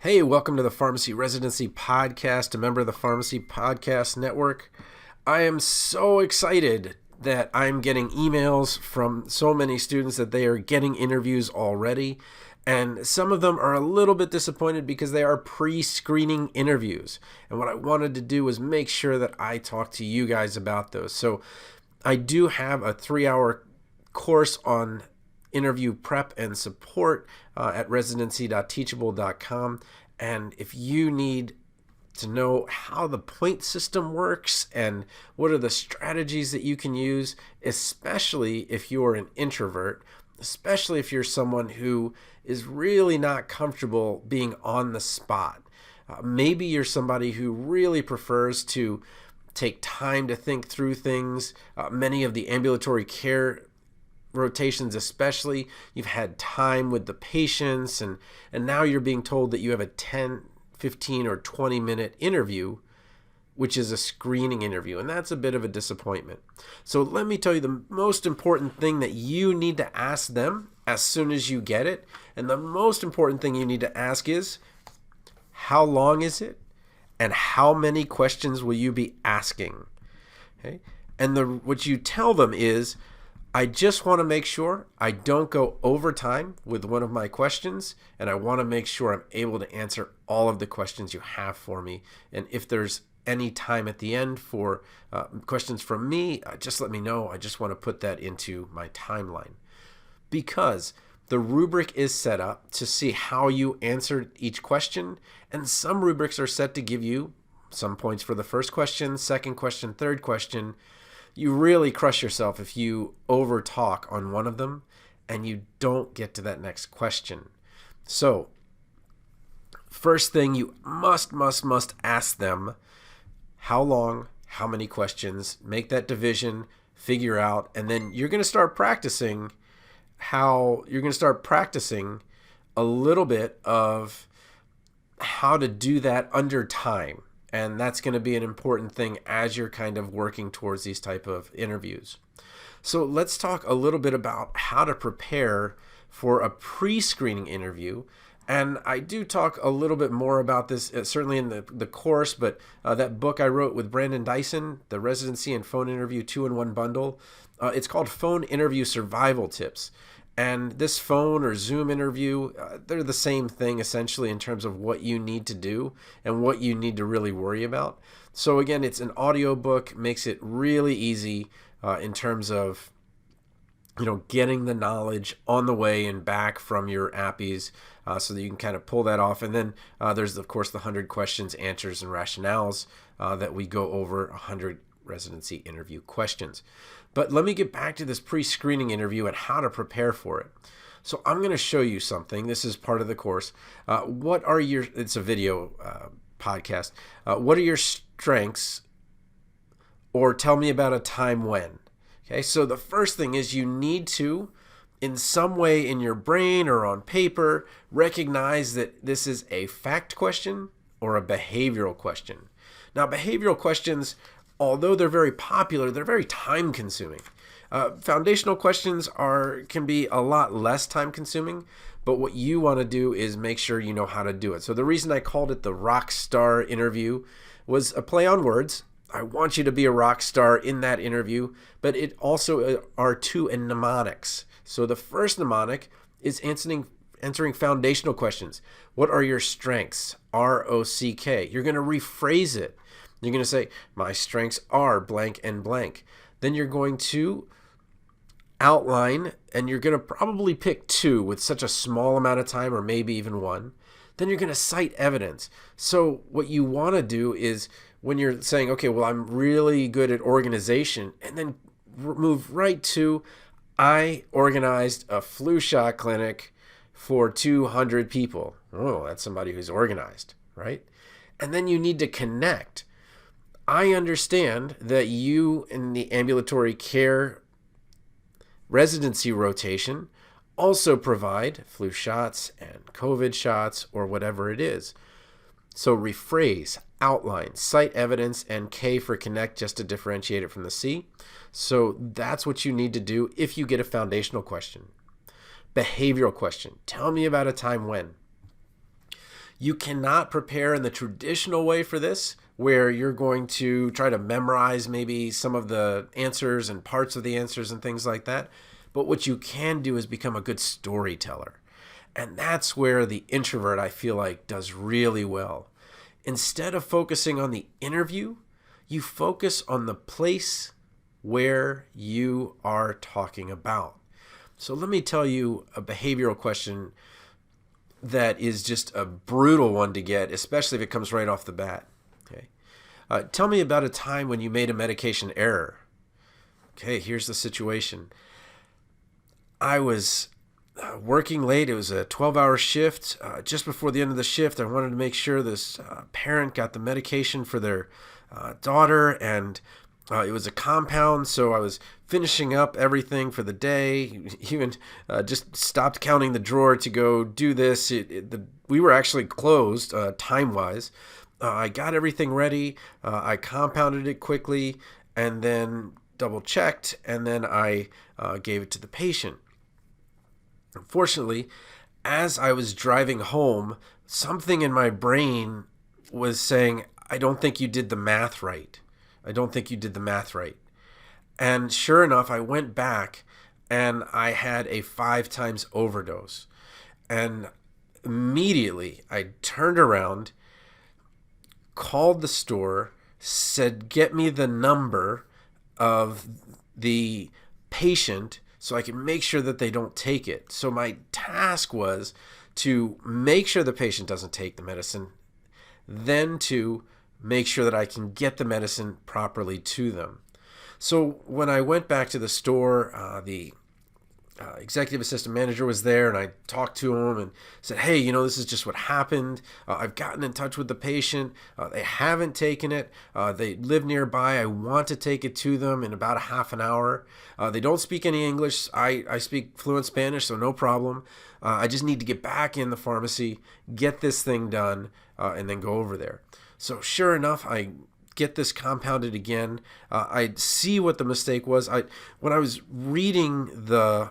Hey, welcome to the Pharmacy Residency Podcast, a member of the Pharmacy Podcast Network. I am so excited that I'm getting emails from so many students that they are getting interviews already. And some of them are a little bit disappointed because they are pre-screening interviews. And what I wanted to do was make sure that I talk to you guys about those. So I do have a 3-hour course on interview prep and support at residency.teachable.com. And if you need to know how the point system works and what are the strategies that you can use, especially if you're an introvert, especially if you're someone who is really not comfortable being on the spot. Maybe you're somebody who really prefers to take time to think through things. Many of the ambulatory care rotations especially, you've had time with the patients and now you're being told that you have a 10, 15, or 20-minute interview, which is a screening interview, and that's a bit of a disappointment. So let me tell you the most important thing that you need to ask them as soon as you get it, and the most important thing you need to ask is, how long is it, and how many questions will you be asking? Okay? And what you tell them is, I just want to make sure I don't go over time with one of my questions, and I want to make sure I'm able to answer all of the questions you have for me. And if there's any time at the end for questions from me, just let me know. I just want to put that into my timeline. Because the rubric is set up to see how you answered each question, and some rubrics are set to give you some points for the first question, second question, third question. You really crush yourself if you over talk on one of them and you don't get to that next question. So, first thing you must ask them, how long, how many questions, make that division, figure out, and then you're going to start practicing a little bit of how to do that under time. And that's going to be an important thing as you're kind of working towards these type of interviews. So let's talk a little bit about how to prepare for a pre-screening interview. And I do talk a little bit more about this, certainly in the course, but that book I wrote with Brandon Dyson, the Residency and Phone Interview 2-in-1 Bundle, it's called Phone Interview Survival Tips. And this phone or Zoom interview, they're the same thing essentially in terms of what you need to do and what you need to really worry about. So again, it's an audio book, makes it really easy in terms of getting the knowledge on the way and back from your appies so that you can kind of pull that off. And then there's, of course, the 100 questions, answers, and rationales that we go over 100 residency interview questions. But let me get back to this pre-screening interview and how to prepare for it. So I'm going to show you something. This is part of the course. It's a video podcast. What are your strengths, or tell me about a time when? Okay, so the first thing is you need to, in some way in your brain or on paper, recognize that this is a fact question or a behavioral question. Now, behavioral questions, although they're very popular, they're very time consuming. Foundational questions can be a lot less time consuming, but what you want to do is make sure you know how to do it. So the reason I called it the rock star interview was a play on words. I want you to be a rock star in that interview, but it also are two mnemonics. So the first mnemonic is answering foundational questions. What are your strengths? ROCK. You're going to rephrase it. You're going to say, my strengths are blank and blank. Then you're going to outline, and you're going to probably pick two with such a small amount of time, or maybe even one. Then you're going to cite evidence. So what you want to do is when you're saying, okay, well, I'm really good at organization, and then move right to, I organized a flu shot clinic for 200 people. Oh, that's somebody who's organized, right? And then you need to connect. I understand that you in the ambulatory care residency rotation also provide flu shots and COVID shots or whatever it is. So rephrase, outline, cite evidence, and K for connect just to differentiate it from the C. So that's what you need to do if you get a foundational question. Behavioral question. Tell me about a time when. You cannot prepare in the traditional way for this, where you're going to try to memorize maybe some of the answers and parts of the answers and things like that. But what you can do is become a good storyteller. And that's where the introvert, I feel like, does really well. Instead of focusing on the interview, you focus on the place where you are talking about. So let me tell you a behavioral question that is just a brutal one to get, especially if it comes right off the bat. Okay, tell me about a time when you made a medication error. Okay, here's the situation. I was working late. It was a 12-hour shift. Just before the end of the shift, I wanted to make sure this parent got the medication for their daughter, and it was a compound, so I was finishing up everything for the day. Even just stopped counting the drawer to go do this. We were actually closed time-wise. I got everything ready. I compounded it quickly, and then double-checked, and then I gave it to the patient. Unfortunately, as I was driving home, something in my brain was saying, I don't think you did the math right. I don't think you did the math right. And sure enough, I went back and I had a 5 times overdose. And immediately I turned around, called the store, said, get me the number of the patient so I can make sure that they don't take it. So my task was to make sure the patient doesn't take the medicine, then to make sure that I can get the medicine properly to them. So when I went back to the store, the executive assistant manager was there, and I talked to him and said, hey, this is just what happened. I've gotten in touch with the patient. They haven't taken it. They live nearby. I want to take it to them in about a half an hour. They don't speak any English. I speak fluent Spanish, so no problem. I just need to get back in the pharmacy, get this thing done, and then go over there. So sure enough, I get this compounded again. I see what the mistake was. When I was reading the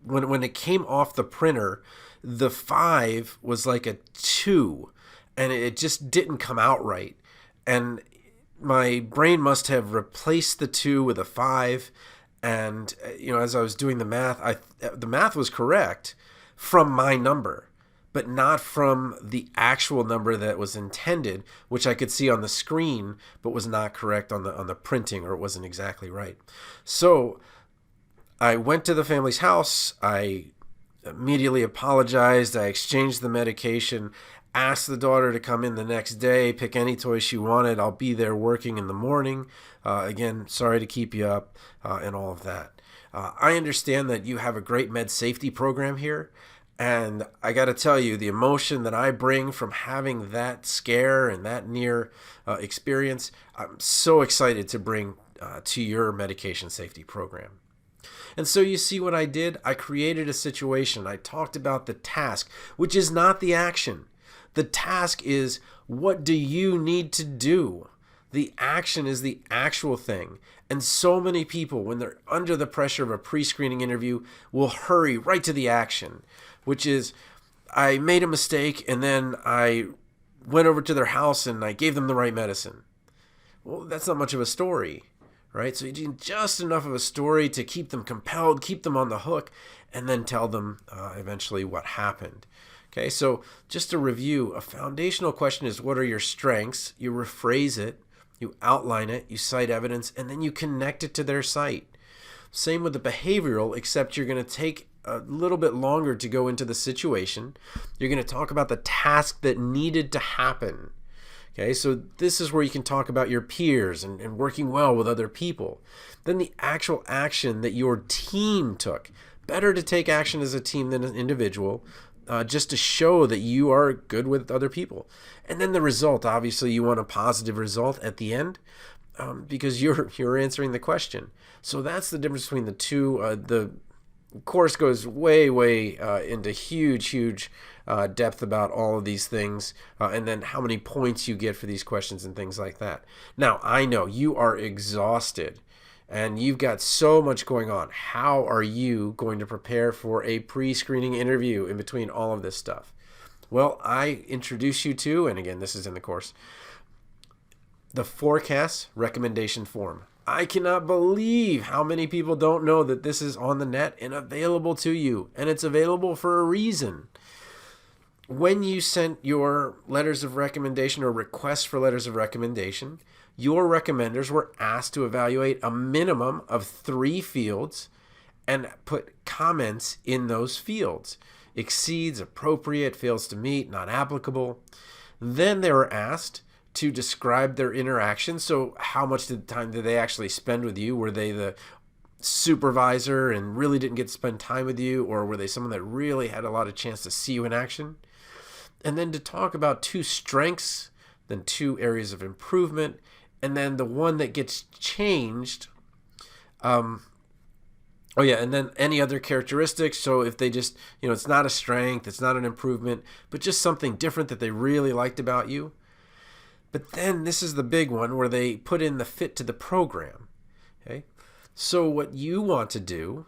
when it came off the printer, the 5 was like a 2, and it just didn't come out right. And my brain must have replaced the 2 with a 5. And as I was doing the math, the math was correct from my number, but not from the actual number that was intended, which I could see on the screen, but was not correct on the printing, or it wasn't exactly right. So I went to the family's house. I immediately apologized. I exchanged the medication, asked the daughter to come in the next day, pick any toy she wanted. I'll be there working in the morning. Again, sorry to keep you up, and all of that. I understand that you have a great med safety program here. And I got to tell you, the emotion that I bring from having that scare and that near experience, I'm so excited to bring to your medication safety program. And so you see what I did? I created a situation. I talked about the task, which is not the action. The task is, what do you need to do? The action is the actual thing. And so many people, when they're under the pressure of a pre-screening interview, will hurry right to the action, which is, I made a mistake and then I went over to their house and I gave them the right medicine. Well, that's not much of a story, right? So you need just enough of a story to keep them compelled, keep them on the hook, and then tell them eventually what happened. Okay, so just to review, a foundational question is, what are your strengths? You rephrase it, you outline it, you cite evidence, and then you connect it to their site. Same with the behavioral, except you're going to take a little bit longer to go into the situation. You're going to talk about the task that needed to happen. Okay, so this is where you can talk about your peers and working well with other people. Then the actual action that your team took. Better to take action as a team than an individual, just to show that you are good with other people. And then the result, obviously you want a positive result at the end, because you're answering the question. So that's the difference between the two. The course goes way into huge depth about all of these things, and then how many points you get for these questions and things like that. Now, I know you are exhausted, and you've got so much going on. How are you going to prepare for a pre-screening interview in between all of this stuff? Well, I introduce you to, and again, this is in the course, the forecast recommendation form. I cannot believe how many people don't know that this is on the net and available to you, and it's available for a reason. When you sent your letters of recommendation or requests for letters of recommendation, your recommenders were asked to evaluate a minimum of 3 fields and put comments in those fields. Exceeds, appropriate, fails to meet, not applicable. Then they were asked to describe their interaction. So how much time did they actually spend with you? Were they the supervisor and really didn't get to spend time with you? Or were they someone that really had a lot of chance to see you in action? And then to talk about 2 strengths, then 2 areas of improvement, and then the one that gets changed. And then any other characteristics. So if they just, it's not a strength, it's not an improvement, but just something different that they really liked about you. But then this is the big one where they put in the fit to the program. Okay. So what you want to do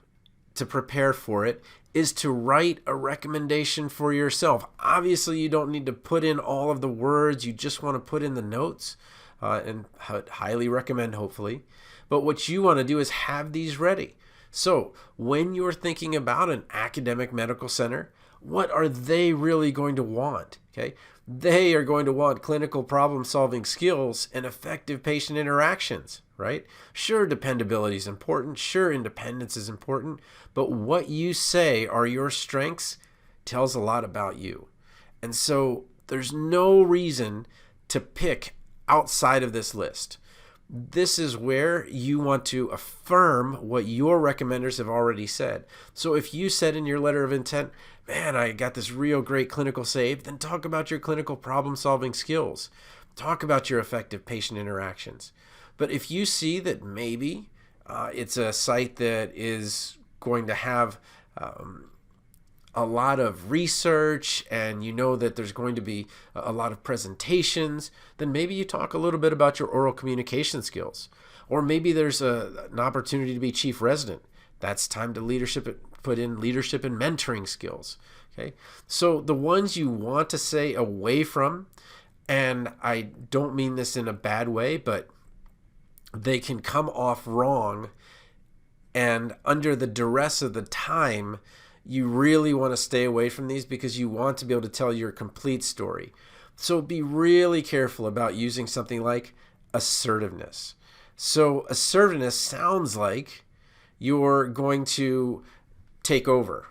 to prepare for it is to write a recommendation for yourself. Obviously, you don't need to put in all of the words. You just want to put in the notes, and highly recommend, hopefully. But what you want to do is have these ready. So when you're thinking about an academic medical center, what are they really going to want? Okay, they are going to want clinical problem-solving skills and effective patient interactions, right? Sure, dependability is important. Sure, independence is important. But what you say are your strengths tells a lot about you. And so there's no reason to pick outside of this list. This is where you want to affirm what your recommenders have already said. So if you said in your letter of intent, man, I got this real great clinical save, then talk about your clinical problem-solving skills. Talk about your effective patient interactions. But if you see that maybe it's a site that is going to have a lot of research and you know that there's going to be a lot of presentations, then maybe you talk a little bit about your oral communication skills. Or maybe there's an opportunity to be chief resident. That's time to put in leadership and mentoring skills. Okay, so the ones you want to stay away from, and I don't mean this in a bad way, but they can come off wrong, and under the duress of the time, you really want to stay away from these because you want to be able to tell your complete story. So be really careful about using something like assertiveness. So assertiveness sounds like you're going to take over.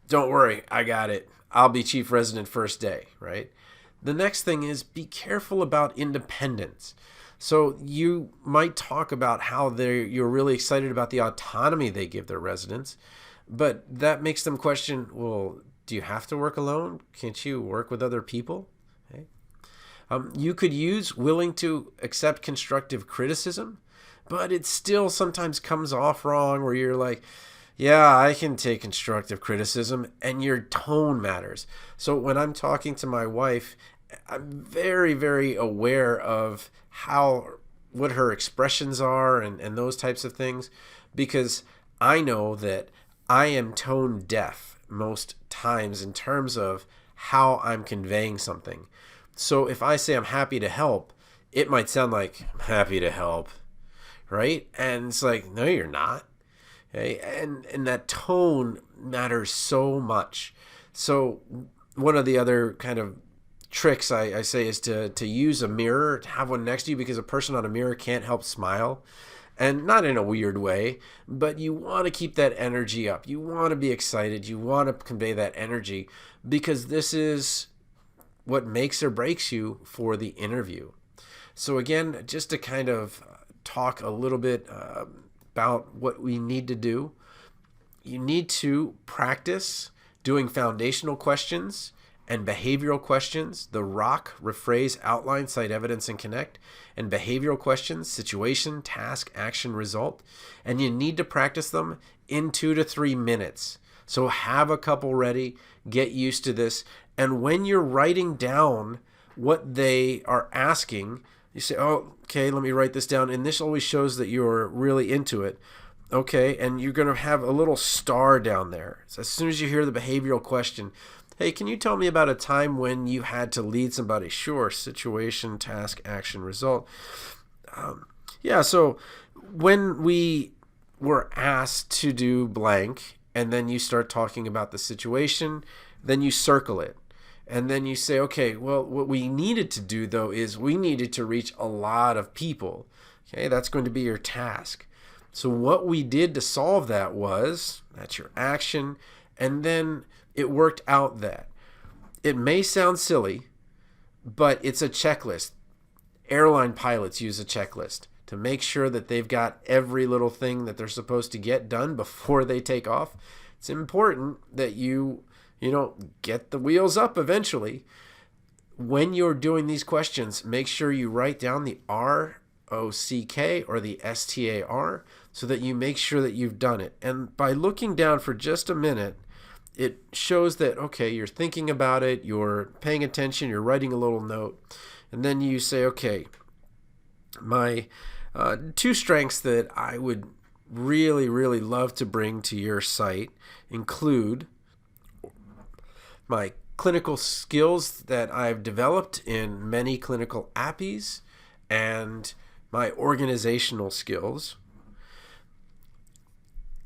Don't worry, I got it. I'll be chief resident first day, right? The next thing is be careful about independence. So you might talk about how you're really excited about the autonomy they give their residents, but that makes them question, well, do you have to work alone? Can't you work with other people? Okay. You could use willing to accept constructive criticism, but it still sometimes comes off wrong where you're like, yeah, I can take constructive criticism, and your tone matters. So when I'm talking to my wife, I'm very, very aware of what her expressions are and those types of things, because I know that I am tone deaf most times in terms of how I'm conveying something. So if I say I'm happy to help, it might sound like I'm happy to help, right? And it's like, no, you're not. Okay? And that tone matters so much. So one of the other kind of tricks I say is to use a mirror, to have one next to you, because a person on a mirror can't help smile. And not in a weird way, but you want to keep that energy up. You want to be excited. You want to convey that energy, because this is what makes or breaks you for the interview. So again, just to kind of talk a little bit about what we need to do, you need to practice doing foundational questions and behavioral questions, the ROC, rephrase, outline, cite evidence, and connect, and behavioral questions, situation, task, action, result. And you need to practice them in 2 to 3 minutes. So have a couple ready, get used to this. And when you're writing down what they are asking, You say, oh, okay, let me write this down. And this always shows that you're really into it. Okay, and you're going to have a little star down there. So as soon as you hear the behavioral question, hey, can you tell me about a time when you had to lead somebody? Sure, situation, task, action, result. Yeah, so when we were asked to do blank, and then you start talking about the situation, then you circle it. And then you say, okay, well, what we needed to do, though, is we needed to reach a lot of people. Okay, that's going to be your task. So what we did to solve that was, that's your action, and then it worked out that. It may sound silly, but it's a checklist. Airline pilots use a checklist to make sure that they've got every little thing that they're supposed to get done before they take off. It's important that you get the wheels up eventually. When you're doing these questions, make sure you write down the ROCK or the STAR so that you make sure that you've done it. And by looking down for just a minute, it shows that, okay, you're thinking about it, you're paying attention, you're writing a little note, and then you say, okay, my two strengths that I would really, really love to bring to your site include my clinical skills that I've developed in many clinical appies and my organizational skills.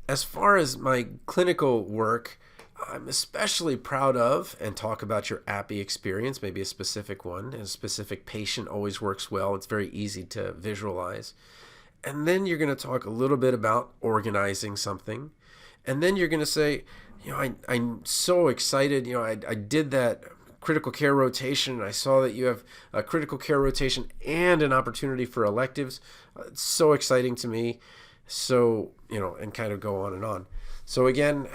As far as my clinical work, I'm especially proud of, and talk about your appy experience, maybe a specific one. A specific patient always works well. It's very easy to visualize. And then you're going to talk a little bit about organizing something. And then you're going to say, I'm so excited. I did that critical care rotation, and I saw that you have a critical care rotation and an opportunity for electives. It's so exciting to me. So, and kind of go on and on. So again,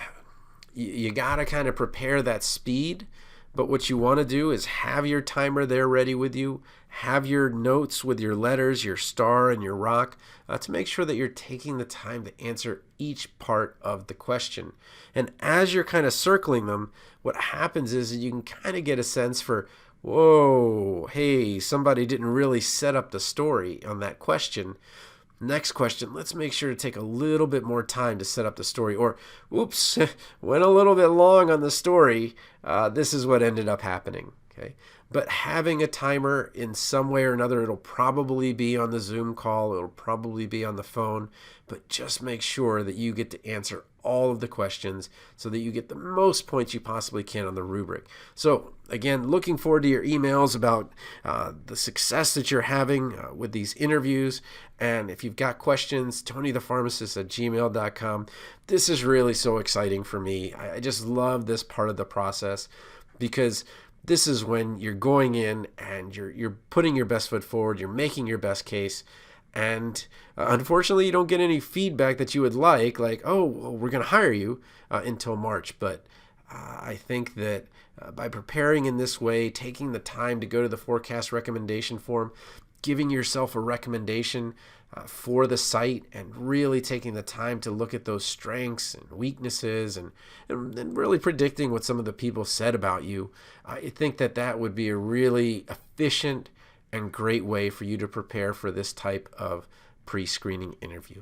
you got to kind of prepare that speed, but what you want to do is have your timer there ready with you, have your notes with your letters, your star and your rock, to make sure that you're taking the time to answer each part of the question. And as you're kind of circling them, what happens is you can kind of get a sense for, whoa, hey, somebody didn't really set up the story on that question. Next question, let's make sure to take a little bit more time to set up the story. Or, oops, went a little bit long on the story. This is what ended up happening. Okay, but having a timer in some way or another, it'll probably be on the Zoom call. It'll probably be on the phone. But just make sure that you get to answer all of the questions so that you get the most points you possibly can on the rubric. So again, looking forward to your emails about the success that you're having with these interviews. And if you've got questions, tonythepharmacist@gmail.com. This is really so exciting for me. I just love this part of the process because this is when you're going in and you're putting your best foot forward, you're making your best case. And unfortunately, you don't get any feedback that you would like, oh, well, we're going to hire you until March. But I think that by preparing in this way, taking the time to go to the forecast recommendation form, giving yourself a recommendation for the site, and really taking the time to look at those strengths and weaknesses and really predicting what some of the people said about you, I think that would be a really efficient and great way for you to prepare for this type of pre-screening interview.